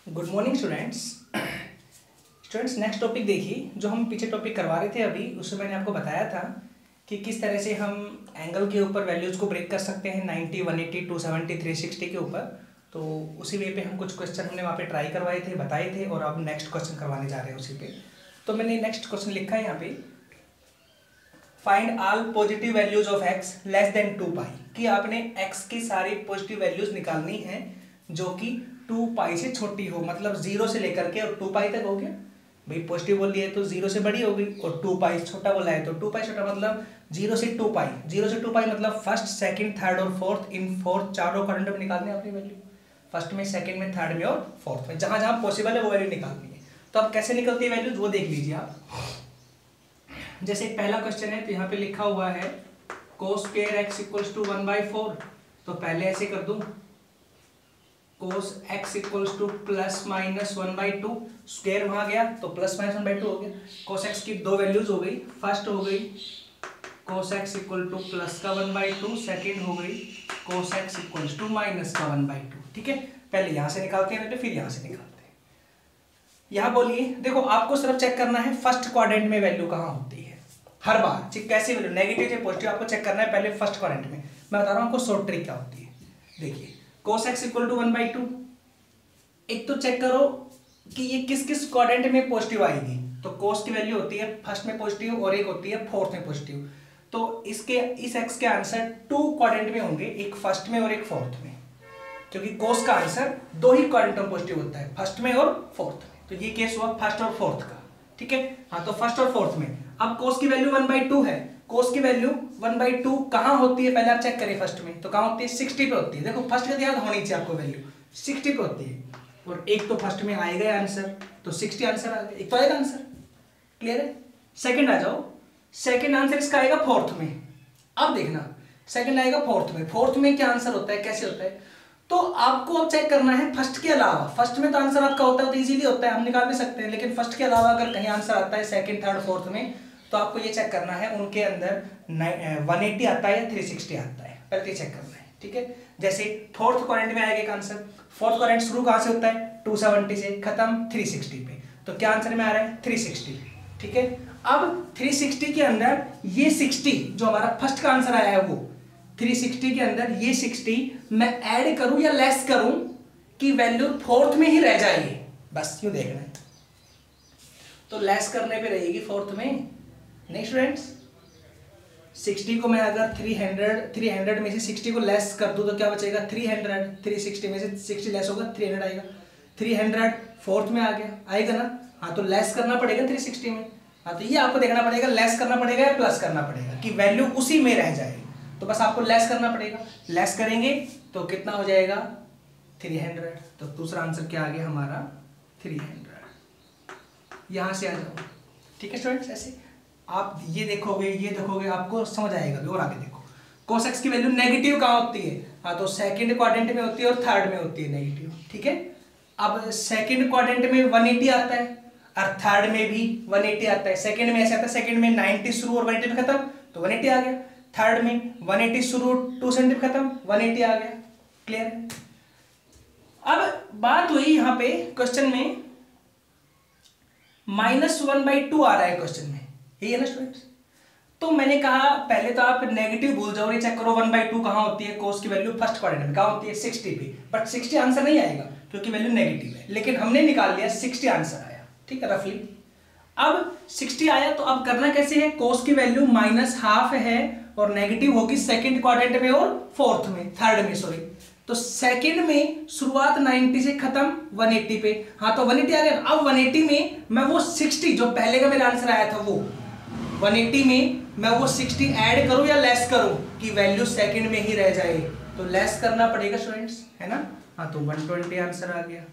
Good morning students next topic देखिए। जो हम पीछे टॉपिक करवा रहे थे अभी, उसमें मैंने आपको बताया था कि किस तरह से हम एंगल के ऊपर वैल्यूज़ को ब्रेक कर सकते हैं 90, 180, 270, 360 के ऊपर। तो उसी वे पे हम कुछ क्वेश्चन हमने वहाँ पे ट्राई करवाए थे, बताए थे, और अब नेक्स्ट क्वेश्चन करवाने जा रहे हैं उसी पे। तो मैंने नेक्स्ट क्वेश्चन लिखा है यहाँ पे, find all positive values of x less than 2 पाई, कि आपने एक्स की सारी पॉजिटिव वैल्यूज निकालनी है जो कि 2 पाई से छोटी हो, मतलब 0 से लेकर के और 2 पाई तक हो गया। भाई पॉजिटिव बोली है तो 0 से बड़ी हो गई, और 2 पाई छोटा बोला है तो 2 पाई छोटा, मतलब 0 से 2 पाई। 0 से 2 पाई मतलब फर्स्ट, सेकंड, थर्ड और फोर्थ, इन फोर्थ चारों क्वाड्रेंट में निकालने अपनी वैल्यू, फर्स्ट में, सेकंड में, थर्ड में और फोर्थ में, जहां जहां पॉसिबल है वो वैल्यू निकालनी है। तो अब कैसे निकलती है वैल्यूज वो देख लीजिए आप। जैसे पहला क्वेश्चन है तो यहाँ पे लिखा हुआ है cos square x equals to 1/4। तो पहले ऐसे कर दूं, cos x equals to plus minus 1/2, square वहां गया तो प्लस माइनस 1/2 हो गया। cos x की दो वैल्यूज हो गई, फर्स्ट हो गई cos x equal to plus का 1/2, सेकेंड हो गई cos x equals to minus का 1/2। ठीक है, पहले यहां से निकालते हैं फिर यहां से निकालते हैं। यहां बोलिए, देखो आपको सिर्फ चेक करना है फर्स्ट क्वाड्रेंट में वैल्यू कहां होती है। हर बार कैसी वैल्यू, नेगेटिव या पॉजिटिव, आपको चेक करना है पहले फर्स्ट क्वाड्रेंट में। मैं बता रहा हूं आपको शॉर्ट ट्रिक क्या होती है। देखिए cos x इक्वल टू 1/2, एक तो चेक करो कि ये किस किस क्वाड्रेंट में पॉजिटिव आएगी। तो cos की वैल्यू होती है फर्स्ट में पॉजिटिव और एक होती है फोर्थ में पॉजिटिव। तो इसके इस x के आंसर 2 क्वाड्रेंट में होंगे, एक फर्स्ट में और एक फोर्थ में, क्योंकि cos का आंसर 2 ही क्वाड्रेंट में पॉजिटिव होता है, फर्स्ट में और फोर्थ में। तो ये केस हुआ फर्स्ट और फोर्थ का। ठीक है, हाँ, तो फर्स्ट और फोर्थ में। अब cos की वैल्यू 1/2 है, cos की वैल्यू 1/2 कहां होती है पहले आप चेक करें। फर्स्ट में तो कहां होती है, 60 पे होती है। देखो फर्स्ट का याद होनी चाहिए आपको, वैल्यू 60 पे होती है, और एक तो फर्स्ट में आएगा आंसर, तो 60 आंसर आ गया, एक तो आएगा आंसर। क्लियर है। सेकंड आ जाओ, सेकंड आंसर इसका आएगा फोर्थ में। अब देखना सेकंड आएगा फोर्थ में, फोर्थ में क्या आंसर होता है, कैसे होता है। तो आपको अब चेक करना है फर्स्ट के अलावा, फर्स्ट में तो आंसर आपका होता है तो इजीली होता है, हम निकाल भी सकते हैं, लेकिन फर्स्ट के अलावा अगर कहीं आंसर आता है सेकंड, थर्ड, फोर्थ में, तो आपको ये चेक करना है उनके अंदर 180 आता है या 360 आता है, पहले चेक करना है। ठीक है, जैसे फोर्थ क्वाड्रेंट में आएगा एक आंसर, फोर्थ क्वाड्रेंट शुरू कहां से होता है, 270 से, खत्म 360 पे, तो क्या आंसर में आ रहा है 360। ठीक है, अब 360 के अंदर ये 60 जो हमारा फर्स्ट का आंसर आया है, वो 360 के अंदर ये 60 मैं ऐड करूं या लेस करूं कि वैल्यू फोर्थ में ही रह जाएगी, बस यूं देखना है। तो लेस करने पे रहेगी फोर्थ में, नहीं स्टूडेंट्स। 60 को मैं अगर 300 में से 60 को लेस कर दूं तो क्या बचेगा 300, 360 में से 60 लेस होगा 300 आएगा, 300 फोर्थ में आ गया, आएगा ना। हाँ, तो लेस करना पड़ेगा 360 में। हाँ, तो ये आपको देखना पड़ेगा लेस करना पड़ेगा या प्लस करना पड़ेगा कि वैल्यू उसी में रह जाए। तो बस आपको लेस करना पड़ेगा, लेस करेंगे तो कितना हो जाएगा 300। तो दूसरा आंसर क्या आ गया हमारा 300। यहां से आ जाओ। ठीक है स्टूडेंट्स, ऐसे आप ये देखोगे आपको समझ आएगा। और आगे देखो, cos x की वैल्यू नेगेटिव कहां होती है। हाँ, तो सेकंड क्वाड्रेंट में होती है और थर्ड में होती है नेगेटिव। ठीक है, अब सेकंड क्वाड्रेंट में 180 आता है और थर्ड में भी 180 आता है। सेकंड में ऐसा आता है, सेकंड में 90 शुरू और 180 पे खत्म, तो 180 आ गया। थर्ड में 180 शुरू 270 पे खत्म, 180 आ गया। क्लियर है। अब बात हुई यहां पे क्वेश्चन में -1/2 आ रहा है क्वेश्चन में, यही है ना स्टूडेंट्स। तो मैंने कहा पहले तो आप नेगेटिव भूल जाओ, ये चेक करो 1/2 कहां होती है, cos की वैल्यू फर्स्ट क्वाड्रेंट में कहां होती है 60 पे, बट 60 आंसर नहीं आएगा क्योंकि वैल्यू नेगेटिव है, लेकिन हमने निकाल लिया 60 आंसर आया। ठीक है, रफली अब 60 आया, तो अब करना कैसे है, cos की वैल्यू -½ है और नेगेटिव होगी सेकंड क्वाड्रेंट में और फोर्थ में, थर्ड में सॉरी। तो सेकंड में शुरुआत 90 से खत्म 180 पे। हाँ, तो 180 आ गया। अब 180 में मैं वो 60 जो पहले का मेरा आंसर आया था, वो 180 में मैं वो 60 ऐड करूं या लेस करूं कि वैल्यू सेकंड में ही रह जाए। तो लेस करना पड़ेगा स्टूडेंट्स, है ना। हाँ, तो 120 आंसर आ गया।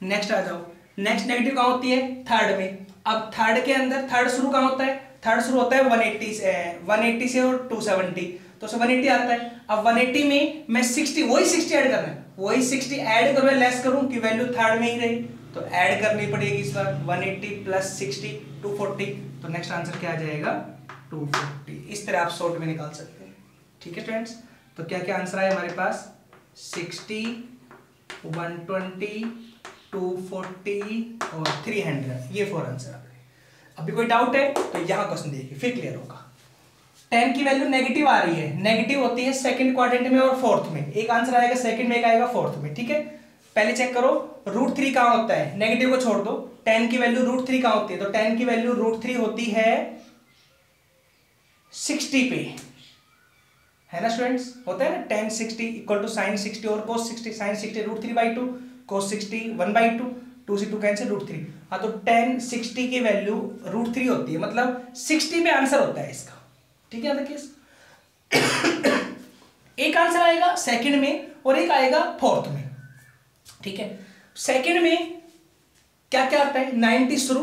नेक्स्ट आ जाओ, नेक्स्ट नेगेटिव कहां होती है, थर्ड में। अब थर्ड के अंदर थर्ड शुरू कहां होता है, थर्ड शुरू होता है 180 से और 270, तो 180 आता है। अब 180 में मैं 60 वही 60 ऐड करना है, वही 60 ऐड करूं या लेस करूं कि वैल्यू थर्ड में ही रही, तो ऐड करनी पड़ेगी इस बार 180 + 60 240। तो नेक्स्ट आंसर क्या आ जाएगा 240। इस तरह आप शॉर्ट में निकाल सकते हैं। ठीक है स्टूडेंट्स, तो क्या क्या आंसर आया हमारे पास 60, 120 240 और 300, ये 4 आंसर आ गए। अभी कोई डाउट है तो यहाँ क्वेश्चन देखिए, फिर क्लियर होगा। 10 की वैल्यू नेगेटिव आ रही है, नेगेटिव होती है सेकंड क्वाड्रेंट में और फोर्थ में, एक आंसर आएगा सेकंड में, एक आएगा फोर्थ में, ठीक है। पहले चेक करो √3 कहाँ होता है, नेगेटिव को छोड़ दो, 10 की वैल्यू √3 कहाँ होती है, तो 10 की वैल्यू √3 होती है 60 पे, है ना स्टूडेंट्स, होता है ना 10 60 इक्वल टू साइन 60 और कोस 60, साइन 60 √3/2, कोस 60 1/2, 2 से 2 कैंसिल √3। हाँ तो 10 60 की वैल्यू √3 होती है, मतलब 60 पे आंसर होता है इसका, ठीक है। देखिए एक आंसर आएगा सेकंड में और एक आएगा फोर्थ में, ठीक है। सेकंड में क्या क्या आता है, 90 शुरू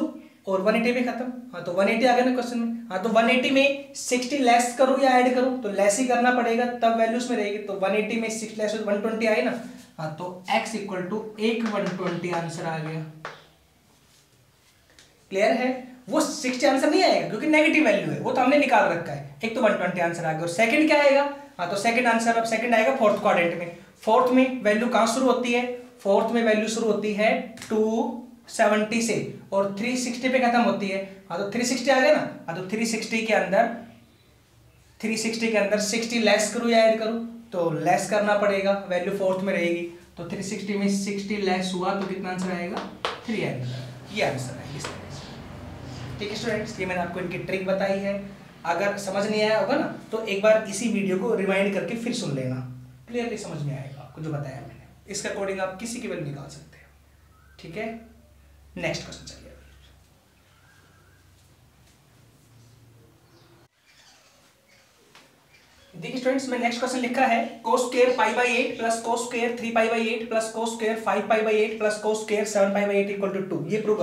और 180 पे खत्म। हाँ तो 180 आ गया ना क्वेश्चन में। हाँ तो 180 में 60 लेस करूं या ऐड करूं, तो लेस ही करना पड़ेगा तब वैल्यूज में रहेगी। तो 180 में 6 लेस 120 आए ना। हाँ तो x इक्वल टू 1/120 आंसर आ गया। क्लियर है, वो 60 आंसर नहीं आएगा क्योंकि नेगेटिव वैल्यू है, वो तो हमने निकाल रखा है। एक तो 120 आंसर आ गया और सेकंड क्या आएगा, हाँ तो सेकंड आंसर, अब सेकंड आएगा फोर्थ क्वाड्रेंट में। फोर्थ में वैल्यू कहां शुरू होती है, फोर्थ में वैल्यू शुरू होती है 270 से और 360 पे खत्म होती है। हाँ तो 360 आ गया ना। हाँ तो 360 के अंदर 60 लेस करूं या ऐड करूं, तो लेस करना पड़ेगा, वैल्यू फोर्थ में रहेगी। तो 360 में 60 लेस हुआ तो कितना आंसर आएगा, 3 आंसर, ये आंसर है इस तरह से। ठीक है स्टूडेंट्स, ये मैंने आपको इनकी ट्रिक बताई है। अगर समझ नहीं आया होगा ना तो एक बार इसी वीडियो को रिवाइंड करके फिर सुन लेना, क्लियरली समझ में आएगा आपको जो बताया मैंने। इसके अकॉर्डिंग आप किसी की वैल्यू निकाल सकते हो, ठीक है। नेक्स्ट क्वेश्चन चलिए। देखिए स्टूडेंट्स, मैं नेक्स्ट क्वेश्चन लिखा है cos square π/8 plus cos square 3π/8 plus cos square 5π/8 plus cos square 7π/8 equal to 2। ये प्रूव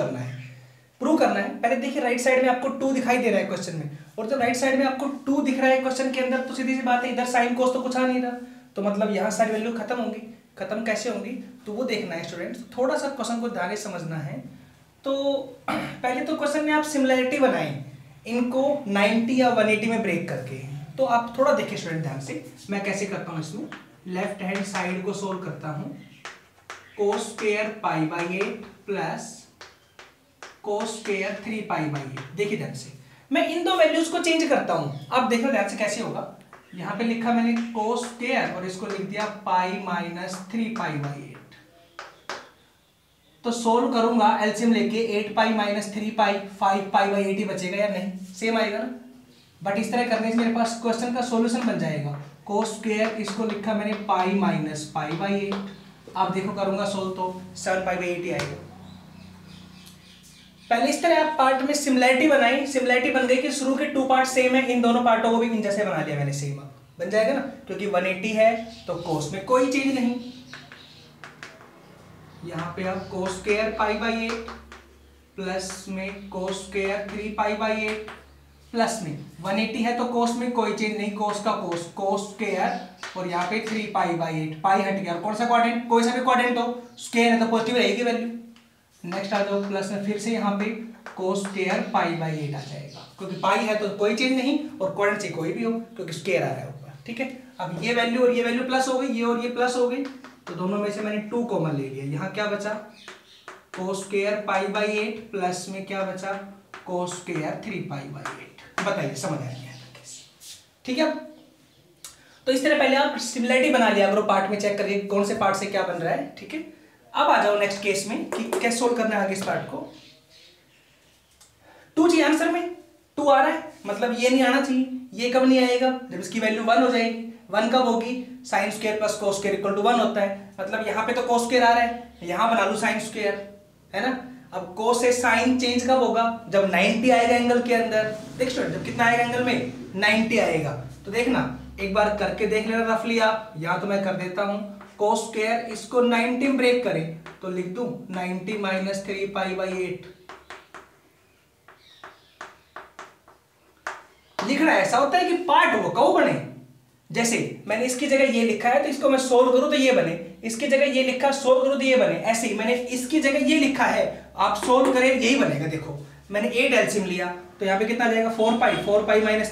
करना है, पहले देखिए राइट साइड में आपको 2 दिखाई दे रहा है क्वेश्चन में, और जब राइट साइड में आपको 2 दिख रहा है क्वेश्चन के अंदर तो सीधी सी बात है इधर साइन कोस तो कुछ आ नहीं रहा, तो मतलब यहाँ सारी वैल्यू खत्म होंगी। खत्म कैसे होंगी तो वो देखना है स्टूडेंट्स, थोड़ा सा क्वेश्चन को ध्यान से समझना है। तो पहले तो क्वेश्चन में आप सिमिलैरिटी बनाएं इनको 90 या 180 में ब्रेक करके। तो आप थोड़ा देखिए स्टूडेंट ध्यान से, मैं कैसे करता हूँ इसमें। लेफ्ट हैंड साइड को सोल्व करता हूँ, cos square π/8 plus cos square 3π/8। देखिए ध्यान से, मैं इन दो वैल्यूज को चेंज करता हूँ। अब देखो ध्यान से कैसे होगा। यहाँ पे लिखा मैंने cos स्क्वायर और इसको लिख दिया π - 3π/8। तो सोल्व करूंगा एलसीएम लेके 8π - 3π, 5π/8 ही बचेगा या नहीं, सेम आएगा ना। बट इस तरह करने से मेरे पास क्वेश्चन का सॉल्यूशन बन जाएगा। cos स्क्वायर इसको लिखा मैंने π - π/8। अब देखो करूंगा सोल्व तो 7π/8 ही आएगा। पहले इस तरह आप पार्ट में सिमिलैरिटी बनाई, सिमिलैरिटी बन गई कि शुरू के 2 पार्ट सेम है, इन दोनों पार्टों को भी इन जैसे बना लिया मैंने, सेम बन जाएगा ना, क्योंकि 180 है तो cos में कोई चेंज नहीं। यहाँ पे आप cos स्क्वायर π/8 प्लस में cos स्क्वायर 3π/8 प्लस में 180 है तो cos में कोई चेंज नहीं, cos का cos स्क्वायर और यहाँ पे 3π/8, पाई हट गया। कौन सा क्वाड्रेंट, कोई सा भी क्वाड्रेंट हो, स्क्वायर है तो पॉजिटिव रहेगी वैल्यू। नेक्स्ट आ जाओ प्लस में, फिर से यहाँ पे cos स्क्वायर π/8 आ जाएगा, क्योंकि पाई है तो कोई चेंज नहीं और क्वाड्रेंट से कोई भी हो क्योंकि स्क्वायर आ रहा है ऊपर। ठीक है, अब ये वैल्यू और ये वैल्यू प्लस हो गई, ये और ये प्लस हो गई, तो दोनों में से मैंने 2 कॉमन ले लिया। यहाँ क्या बचा, cos स्क्वायर π/8 प्लस में क्या बचा, cos स्क्वायर 3π/8। बताइए समझ आएगी? ठीक है, तो इस तरह पहले आप सिमिलैरिटी बना लिया करो, पार्ट में चेक करिए कौन से पार्ट से क्या बन रहा है। ठीक है, अब आ जाओ नेक्स्ट केस में कि कैसे सोल्व करना है आगे इस पार्ट को। 2 चाहिए आंसर में, 2 आ रहा है, मतलब ये नहीं आना चाहिए। ये कब नहीं आएगा, जब इसकी वैल्यू 1 हो जाएगी। 1 कब होगी, sine square plus cos square equal to 1 होता है, मतलब यहाँ पे तो cos स्क्वायर आ रहा है, यहाँ बना लूं साइन स्क्वायर, है ना। अब cos से साइन चेंज कब होगा, जब 90 आएगा एंगल के अंदर। देख स्टूडेंट, जब कितना आएगा एंगल में, 90 आएगा। तो देखना एक बार करके देख लेना रफली आप, यहाँ तो मैं कर देता हूँ। cos स्क्वायर इसको 90 में ब्रेक करें तो लिख दूं 90 - 3π/8। लिखना ऐसा होता है कि पार्ट वो कब बने, जैसे मैंने इसकी जगह ये लिखा है तो इसको मैं सोल्व करूं तो ये बने, इसकी जगह ये लिखा सोल्व करूं तो ये बने। ऐसे ही मैंने इसकी जगह ये लिखा है, आप सोल्व करें यही बनेगा। देखो मैंने 8 एलसीएम लिया तो यहाँ पे कितना आ जाएगा, 4π -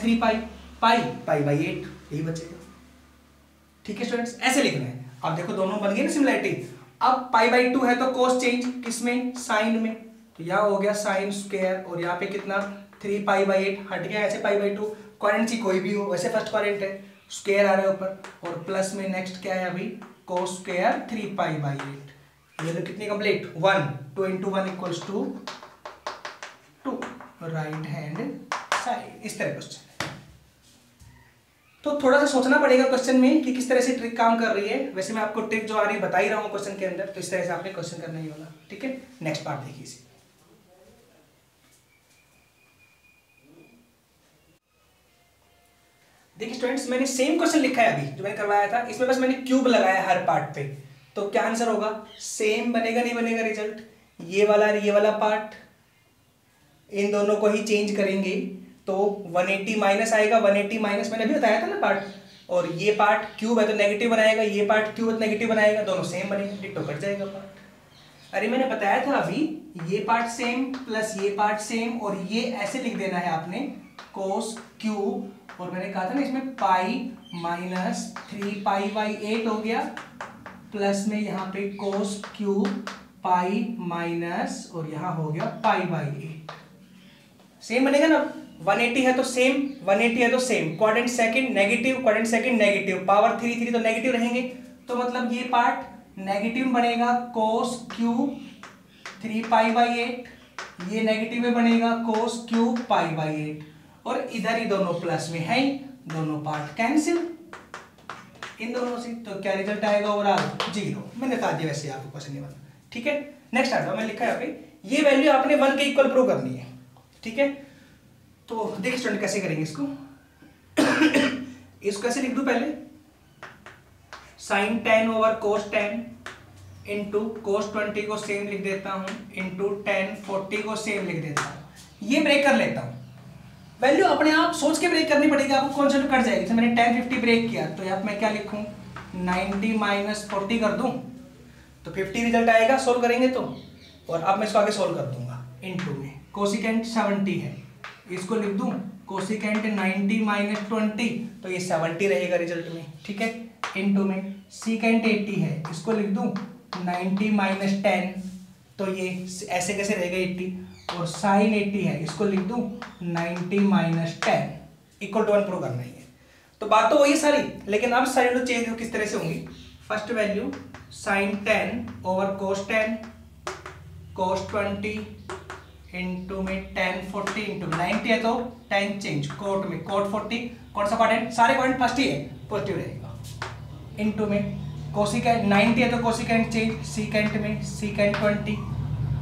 3π, π/8 यही बचेगा। ठीक है स्टूडेंट्स, ऐसे लिखना है। अब देखो दोनों बन गए ना सिमिलैरिटी। अब π/2 है तो कोस चेंज किसमें, साइन में, तो यहाँ हो गया साइन स्क्वायर और यहाँ पे कितना 3π/8 हट गया ऐसे π/2, क्वाड्रेंट सी कोई भी हो, वैसे फर्स्ट क्वाड्रेंट है, स्क्वायर आ रहा है ऊपर, और प्लस में नेक्स्ट क्या है अभी कोस स्क्वायर 3π/8, ये तो कितनी कंप्लीट 1, 2 × 1 = 2, राइट हैंड साइड, इस तरह क्वेश्चन। तो थोड़ा सा सोचना पड़ेगा क्वेश्चन में कि किस तरह से ट्रिक काम कर रही है, वैसे मैं आपको ट्रिक जो आ रही है बता ही रहा हूँ क्वेश्चन के अंदर, तो इस तरह से आपने क्वेश्चन करना ही होगा, ठीक है। नेक्स्ट पार्ट देखिए इसे, देखिए स्टूडेंट्स मैंने सेम क्वेश्चन लिखा है अभी जो मैंने करवाया था, इसमें बस मैंने क्यूब लगाया हर पार्ट पे, तो क्या आंसर होगा, सेम बनेगा नहीं बनेगा रिजल्ट, ये वाला पार्ट, इन दोनों को ही चेंज करेंगे तो 180 माइनस आएगा, 180 माइनस मैंने अभी बताया था ना पार्ट, और ये पार्ट क्यूब है तो नेगेटिव बनाएगा, ये पार्ट क्यूब है तो नेगेटिव बनाएगा, दोनों सेम बनेगा, डिट्टो कट जाएगा पार्ट। अरे मैंने बताया था अभी ये पार्ट सेम प्लस ये पार्ट सेम, और ये ऐसे लिख देना है आपने कोस क्यूब, और मैंने कहा था ना इसमें पाई माइनस 3π/8 हो गया, प्लस में यहाँ पे कोस क्यूब पाई माइनस, और यहाँ हो गया π/8, सेम बनेगा ना, 180 है तो सेम, 180 है तो same, quadrant second negative, quadrant second negative, power 3 तो नेगेटिव रहेंगे, तो मतलब ये पार्ट नेगेटिव बनेगा कोस क्यूब 3π/8, ये नेगेटिव में बनेगा कोस क्यूब π/8, और इधर ही दोनों प्लस में है, दोनों पार्ट कैंसिल इन दोनों से, तो क्या रिजल्ट आएगा ओवरऑल 0। मैंने बता दिया वैसे आपको क्वेश्चन नहीं बना, ठीक है। नेक्स्ट आता है, मैं लिखा है यहाँ पे, ये वैल्यू आपने 1 के इक्वल प्रूव करनी है, ठीक है। तो देखिए स्टूडेंट कैसे करेंगे इसको इसको कैसे लिख दूं, पहले साइन 10 ओवर कोस 10 इंटू कोस 20 को सेम लिख देता हूं, इंटू tan 40 को सेम लिख देता हूं, ये ब्रेक कर लेता हूं, वैल्यू अपने आप सोच के ब्रेक करनी पड़ेगी आपको, कौन सा कट जाएगी, जैसे मैंने tan 50 ब्रेक किया तो यहाँ मैं क्या लिखूं 90 माइनस 40 कर दूं तो 50 रिजल्ट आएगा, सोल्व करेंगे तो, और अब मैं इसको आगे सोल्व कर दूंगा, इंटू में कोसिकेंट 70 है, इसको लिख दूं कोसिकेंट 90 माइनस 20 तो ये 70 रहेगा रिजल्ट में, ठीक है, इनटू में सीकेंट 80 है, इसको लिख दूं 90 माइनस 10 तो ये ऐसे कैसे रहेगा 80, और साइन 80 है, इसको लिख दूं 90 माइनस 10 इक्वल टू 1 प्रूव करना ही है। तो बात तो वही सारी, लेकिन अब सारी वैल्यू चेंज किस तरह से होंगी, फर्स्ट वैल्यू साइन 10 ओवर कोस 10 कोस 20 इंटू में tan 40 इंटू 90 है तो tan चेंज कोट में कोट 40, कौन सा क्वाड्रेंट, सारे क्वाड्रेंट फर्स्ट ही है पॉजिटिव रहेगा, इंटू में कोसिकेंट 90 है तो कोसिकेंट चेंज सीकेंट में सीकेंट 20,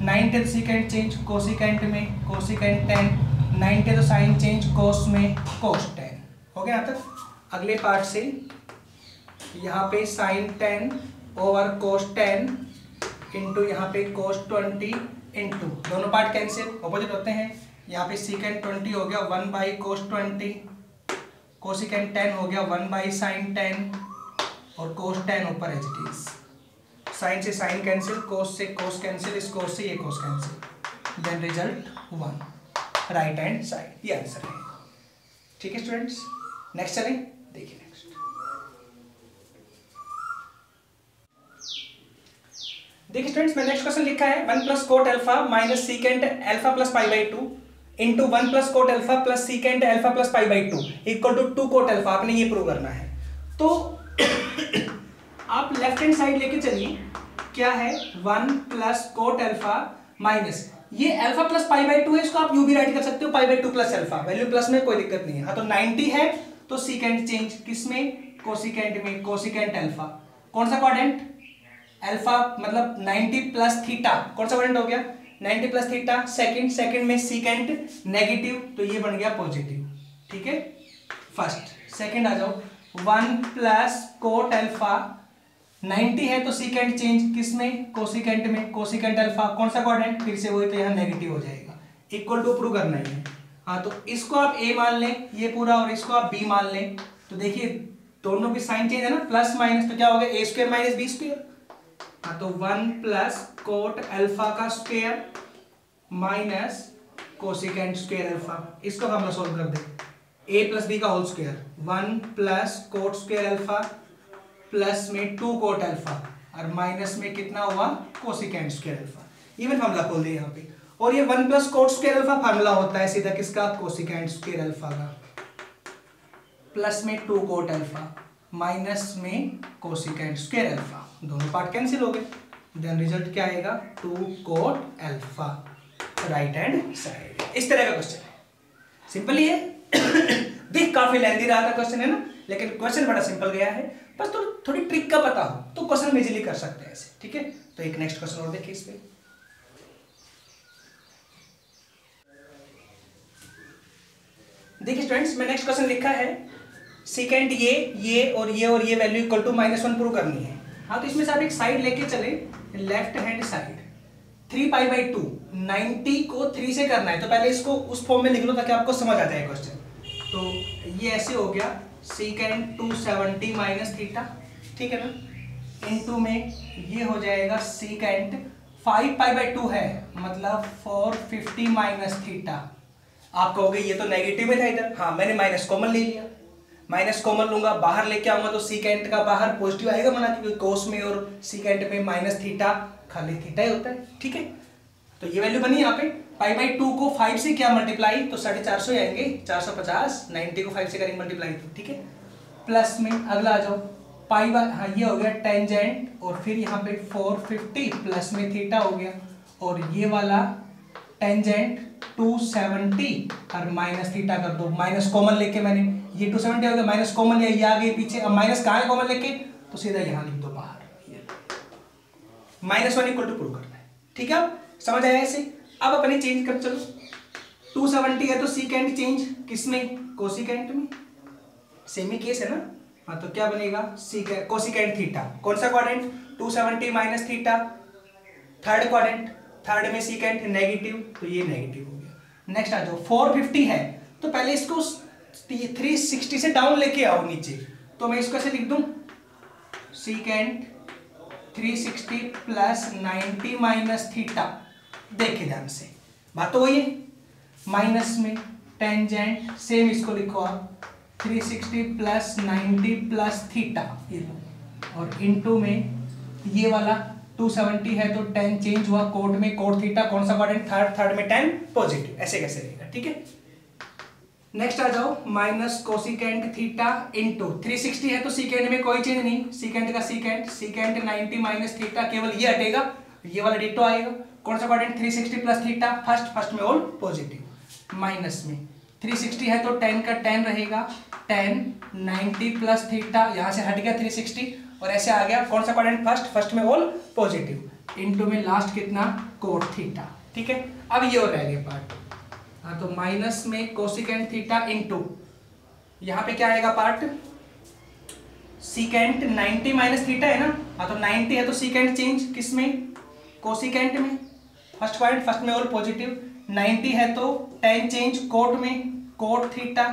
90 है तो सीकेंट चेंज कोसिकेंट में कोसिकेंट 10, 90 है तो साइन चेंज कोस में कोस 10, हो गया यहाँ तक। अगले पार्ट से यहाँ पे साइन 10 ओवर कोस 10 इंटू यहाँ पे कोस 20 इंटू दोनों पार्ट कैंसिल ऑपोजिट होते हैं, यहाँ पे सीकेंट 20 हो गया 1 बाई कोस 20, कोसिकेंट 10 हो गया 1 बाई साइन 10, और कोस 10 ऊपर एज इट इज, साइन से साइन कैंसिल, कोस से कोस कैंसिल, इस कोस से ये cos cancel, then result 1 right hand side, ये आंसर है, ठीक है स्टूडेंट्स। नेक्स्ट चलें, देखिए नेक्स्ट, देखिए स्टूडेंट्स मैं नेक्स्ट क्वेश्चन लिखा है 1 plus cot alpha minus secant alpha plus π/2 into 1 plus cot alpha plus secant alpha plus π/2 equal to 2 cot alpha, आपने ये प्रूव करना है। तो आप लेफ्ट हैंड साइड लेके चलिए, क्या है 1 प्लस कोट अल्फा माइनस ये अल्फा प्लस π/2 है, इसको आप यू भी राइट कर सकते हो π/2 प्लस अल्फा, वैल्यू प्लस में कोई दिक्कत नहीं है। हाँ तो 90 है तो सीकेंट चेंज किसमें, कोसिकेंट में, कोसिकेंट अल्फा, कौन सा क्वाड्रेंट अल्फा मतलब 90 प्लस थीटा, कौन सा क्वाड्रेंट हो गया 90 प्लस थीटा, सेकंड, सेकंड में सीकेंट नेगेटिव तो ये बन गया पॉजिटिव, ठीक है। फर्स्ट सेकंड आ जाओ 1 प्लस कोट अल्फा 90 है तो सीकेंट चेंज किसमें, कोसिकेंट में, कोसिकेंट अल्फा कौन सा क्वाड्रेंट, फिर से वही तो यहाँ नेगेटिव हो जाएगा, इक्वल टू प्रूव करना ही है। हाँ तो इसको आप ए मान लें ये पूरा, और इसको आप बी मान लें, तो देखिए दोनों की साइन चेंज है ना, प्लस माइनस, तो क्या हो गया A square minus B square. हाँ तो 1 प्लस कोट अल्फा का square minus cosecant square alpha, इसको हम लोग सोल्व कर दें, ए प्लस बी का whole square, 1 plus cot square alpha plus में 2 कोट अल्फा, और माइनस में कितना हुआ cosecant square alpha. Even formula खोल दिया यहाँ पे। और ये 1 plus cot square alpha formula होता है सीधा किसका, कोसिकेंट स्क्वायर अल्फा का, प्लस में 2 कोट अल्फा माइनस में कोसिकेंट स्क्वायर अल्फा, दोनों पार्ट कैंसिल हो गए। देन रिजल्ट क्या आएगा 2 cot alpha right hand side. इस तरह का क्वेश्चन है, सिंपल ही है। देख काफी लेंथी रहा था क्वेश्चन है ना, लेकिन क्वेश्चन बड़ा सिंपल गया है। बस तो थोड़ी ट्रिक का पता हो तो क्वेश्चन इजीली कर सकते हैं ऐसे, ठीक है। तो एक नेक्स्ट क्वेश्चन और देखिए इस पे। देखिए स्टूडेंट्स, मैं नेक्स्ट क्वेश्चन लिखा है सेकेंड ये और ये वैल्यू इक्वल टू -1 प्रूव करनी है। हाँ, तो इसमें से आप एक साइड लेके चले, लेफ्ट हैंड साइड 3π/2 90 को 3 से करना है, तो पहले इसको उस फॉर्म में लिख लो ताकि आपको समझ आ जाए क्वेश्चन। तो ये ऐसे हो गया सेकेंड 270 माइनस थीटा, ठीक है ना, इनटू में ये हो जाएगा सेकेंड 5π/2 है मतलब 450 माइनस थीटा। आप कहोगे ये तो नेगेटिव में था इधर, हाँ मैंने माइनस कॉमन ले लिया, माइनस कॉमन लूंगा, बाहर लेके आऊंगा तो सीकेंट का बाहर पॉजिटिव आएगा मना, क्योंकि कोस में और सीकेंट में माइनस थीटा खाली थीटा ही होता है, ठीक है। तो ये वैल्यू बनी यहाँ पे π/2 को 5 से क्या मल्टीप्लाई तो 450 आएंगे, 450, 90 को 5 से करेंगे मल्टीप्लाई तो, ठीक है। प्लस में अगला आ जाओ हाँ ये हो गया टेंजेंट, और फिर यहाँ पे 450 प्लस में थीटा हो गया, और ये वाला टेंजेंट 270 और माइनस थीटा कर दो, माइनस कॉमन लेके मैंने ये 270 हो गया, माइनस कॉमन लिया, ये आगे पीछे, अब माइनस कहाँ है कॉमन लेके, तो सीधा यहाँ लिख दो बाहर, -1 इक्वल टू प्रूव करना है, ठीक है। अब समझ आया ऐसे। अब अपने चेंज कर चलो, 270 है तो सीकेंट चेंज किसमें, कोसिकेंट में, सेमी केस है ना। हाँ, तो क्या बनेगा सीकेंट कोसिकेंट थीटा, कौन सा quadrant 270 minus theta, third quadrant, third में सीकेंट नेगेटिव, तो ये नेगेटिव हो गया। नेक्स्ट आ जाओ 450 है तो पहले इसको 360 से डाउन लेके आओ नीचे, तो मैं इसको ऐसे लिख दूं सीकेंट 360 प्लस 90 माइनस थीटा। देखिए ध्यान से, बात तो वही है, माइनस में टेंजेंट सेम इसको लिखो आप 360 प्लस 90 प्लस थीटा, ये लो, और इनटू में ये वाला 270 है तो 10 चेंज हुआ कोट में, कोट थीटा कौन सा क्वाड्रेंट, थर्ड में 10 पॉजिटिव, ऐसे कैसे रहेगा, ठीक है। नेक्स्ट आ जाओ माइनस कोसिकेंट थीटा इनटू 360 है तो सीकेंट में कोई चेंज नहीं, सीकेंट का सीकेंट 90 माइनस थीटा, केवल ये हटेगा, ये वाला डिटो आएगा, कौन सा क्वाड्रेंट 360 प्लस थीटा, फर्स्ट में ऑल पॉजिटिव, माइनस में 360 है तो 10 का 10 रहेगा, 10 90 प्लस थीटा, यहाँ से हट गया 360 और ऐसे आ गया, कौन सा क्वाड्रेंट फर्स्ट में ऑल पॉजिटिव, इनटू में लास्ट कितना कोट थीटा, ठीक है। अब ये और रह गया पार्ट, हाँ तो माइनस में कोसिकेंट थीटा इनटू यहाँ पे क्या आएगा पार्ट, सीकेंट 90 माइनस थीटा है ना, हाँ तो 90 है तो सीकेंट चेंज किसमें, कोसिकेंट में, फर्स्ट क्वाड्रेंट फर्स्ट में ऑल पॉजिटिव, 90 है तो 10 चेंज कोट में, कोट थीटा,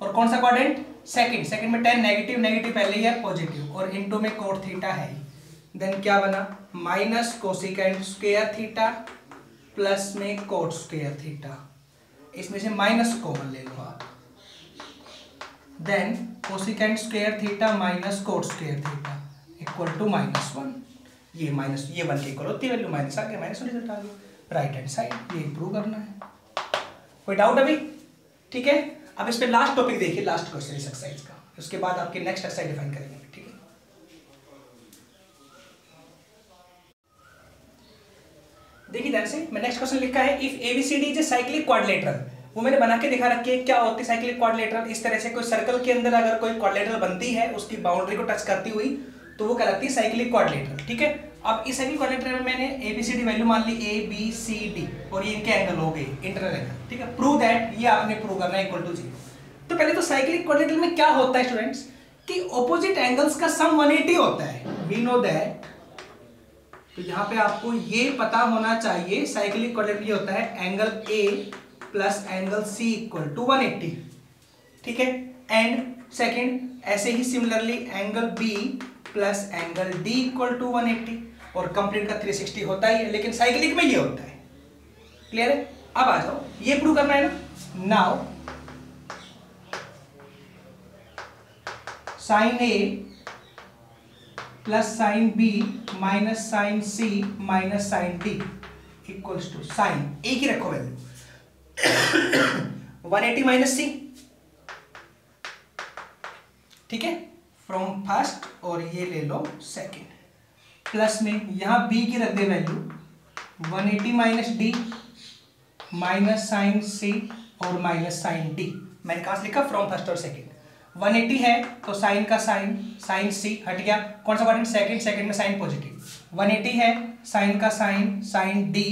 और कौन सा क्वाड्रेंट सेकंड में 10 नेगेटिव पहले ही है पॉजिटिव, और इनटू में कोट थीटा है, देन क्या बना minus cosecant square theta plus में कोट स्क्वायर थीटा, इसमें से माइनस कॉमन ले लो आप, then cosecant square theta minus cot square theta equal to -1, ये 1 के इक्वल होती है वैल्यू, माइनस आ गया, -1 रिजल्ट आ गया राइट हैंड साइड, ये इंप्रूव करना है। कोई डाउट अभी, ठीक है। अब इस पे लास्ट टॉपिक देखिए, लास्ट क्वेश्चन इस एक्सरसाइज का, उसके बाद आपके नेक्स्ट एक्सरसाइज डिफाइन करेंगे, ठीक है। देखिए ध्यान से, मैं नेक्स्ट क्वेश्चन लिखा है if ABCD is a cyclic quadrilateral, वो मैंने बना के दिखा रखी है क्या होती है साइक्लिक क्वाड्रिलेटरल। इस तरह से कोई सर्कल के अंदर अगर कोई क्वाड्रिलेटरल बनती है उसकी बाउंड्री को टच करती हुई तो वो कहलाती है साइक्लिक क्वाड्रिलेटरल, ठीक है। अब इस साइक्लिक क्वाड्रिलेटरल में मैंने एबीसीडी वैल्यू मान ली ABCD और ये इनके एंगल हो गए इंटरनल एंगल, ठीक है। प्रूव दैट, ये आपने प्रूव करना है इक्वल टू 0। तो पहले तो साइक्लिक क्वाड्रिलेटरल में क्या होता है स्टूडेंट्स कि ऑपोजिट एंगल्स का सम 180 होता है, वी नो दैट। तो यहाँ पे आपको ये पता होना चाहिए साइक्लिक क्वाड्रिलेटरल होता है angle A plus angle C equal to 180, ठीक है। एंड सेकंड ऐसे ही similarly angle B plus angle D equal to 180, और कंप्लीट का 360 होता ही है, लेकिन साइक्लिक में ये होता है, क्लियर है। अब आ जाओ, ये प्रूव करना है ना। Now sin A plus sine B minus sine C minus sine D equals to sine एक ही रखो वैल्यू 180 माइनस सी, ठीक है, फ्रॉम फर्स्ट, और ये ले लो सेकेंड, प्लस में यहां बी की रख दे value 180 minus D minus sine C और माइनस साइन डी। मैंने कहां से लिखा? फ्रॉम फर्स्ट और सेकेंड। 180 है तो साइन का साइन, साइन सी हट गया, कौन सा क्वाड्रेंट? सेकेंड, सेकेंड में साइन पॉजिटिव। 180 है साइन का साइन, साइन डी,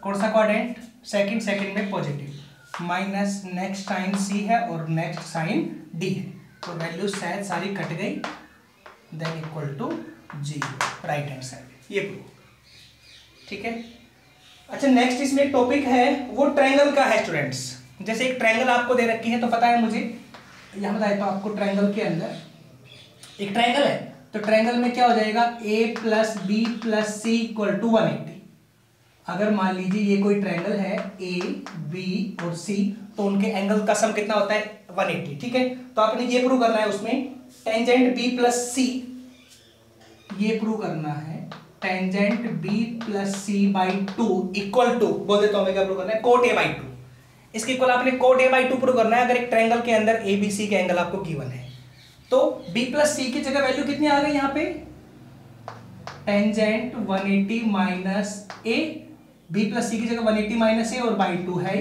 कौन सा क्वाड्रेंट? सेकेंड, सेकेंड में पॉजिटिव, माइनस नेक्स्ट साइन सी है और नेक्स्ट साइन डी है, तो वैल्यू शायद सारी कट गई, then equal to 0 right hand side, ये प्रूव, ठीक है। अच्छा नेक्स्ट इसमें एक टॉपिक है वो ट्रायंगल का है स्टूडेंट्स। जैसे एक ट्रायंगल आपको दे रखी है तो पता है मुझे, यहाँ बताया तो आपको ट्रायंगल के अंदर एक ट्रायंगल है तो ट्रायंगल में क्या हो जाएगा? a plus B plus C equal to 180। अगर मान लीजिए ये कोई ट्रायंगल है a, b और c, तो उनके एंगल का सम कितना होता है? 180, ठीक है। तो आपने ये प्रूव करना है उसमें टेंजेंट b प्लस c, ये प्रूव करना है tangent b plus c by 2 equal to, बोल देता हूं मैं क्या प्रूव करना है? Cot a by 2। इसके इक्वल आपने कोट a बाई 2 प्रूव करना है अगर एक ट्रायंगल के अंदर a b c के एंगल आपको गिवन है। तो b प्लस c की जगह वैल्यू कितनी आ गई यहाँ पे? Tangent 180 minus a, b plus c की जगह 180 माइनस a और बाई 2 है,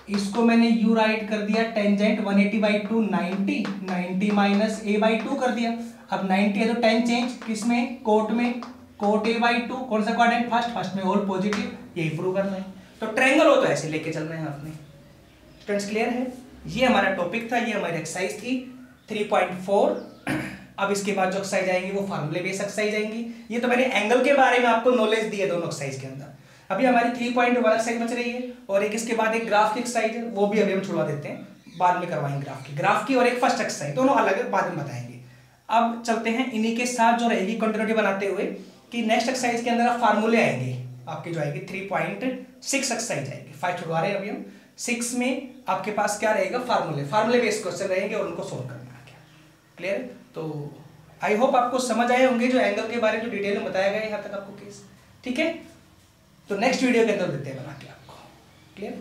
इसको मैंने u राइट कर दिया, tangent 180 by 2 90, 90 minus a by 2 कर दिया। अब 90 है तो 10 चेंज किसमें? कोट में, कोट a बाई 2, कौन सा क्वाड्रेंट? फर्स्ट, फर्स्ट में ऑल पॉजिटिव, यही प्रूव करना है। तो ट्रायंगल हो तो ऐसे लेके चलना है आपने। स्टूडेंट्स क्लियर है? ये हमारा टॉपिक था, ये हमारी एक्सरसाइज थी 3.4। अब इसके बाद जो एक्सरसाइज आएंगी वो फार्मूले बेस्ड एक्सरसाइज आएंगी। ये तो मैंने एंगल के बारे में आपको नॉलेज दी है दोनों एक्सरसाइज के अंदर। अभी हमारी 3.1 एक्सरसाइज बच रही है और एक इसके बाद एक ग्राफ की एक्सरसाइज है, वो भी अभी हम छुड़वा देते हैं, बाद में करवाएंगे ग्राफ की और एक फर्स्ट एक्सरसाइज, दोनों अलग बाद में बताएंगे। अब चलते हैं इन्हीं के साथ जो रहेगी कंटिन्यूटी बनाते हुए कि नेक्स्ट एक्सरसाइज के अंदर आप फार्मूले आएंगे आपकी, जो आएगी 3.6 एक्सरसाइज आएगी। 5 छुड़वा रहे हैं अभी हम। 6 में आपके पास क्या रहेगा? फार्मूले बेस्ड क्वेश्चन रहेंगे और उनको सोल्व करना है। क्लियर? तो आई होप आपको समझ आए होंगे जो एंगल के बारे में जो डिटेल में बताया गया है यहाँ तक आपको केस, ठीक है। तो नेक्स्ट वीडियो के अंदर देते हैं बना के आपको। क्लियर?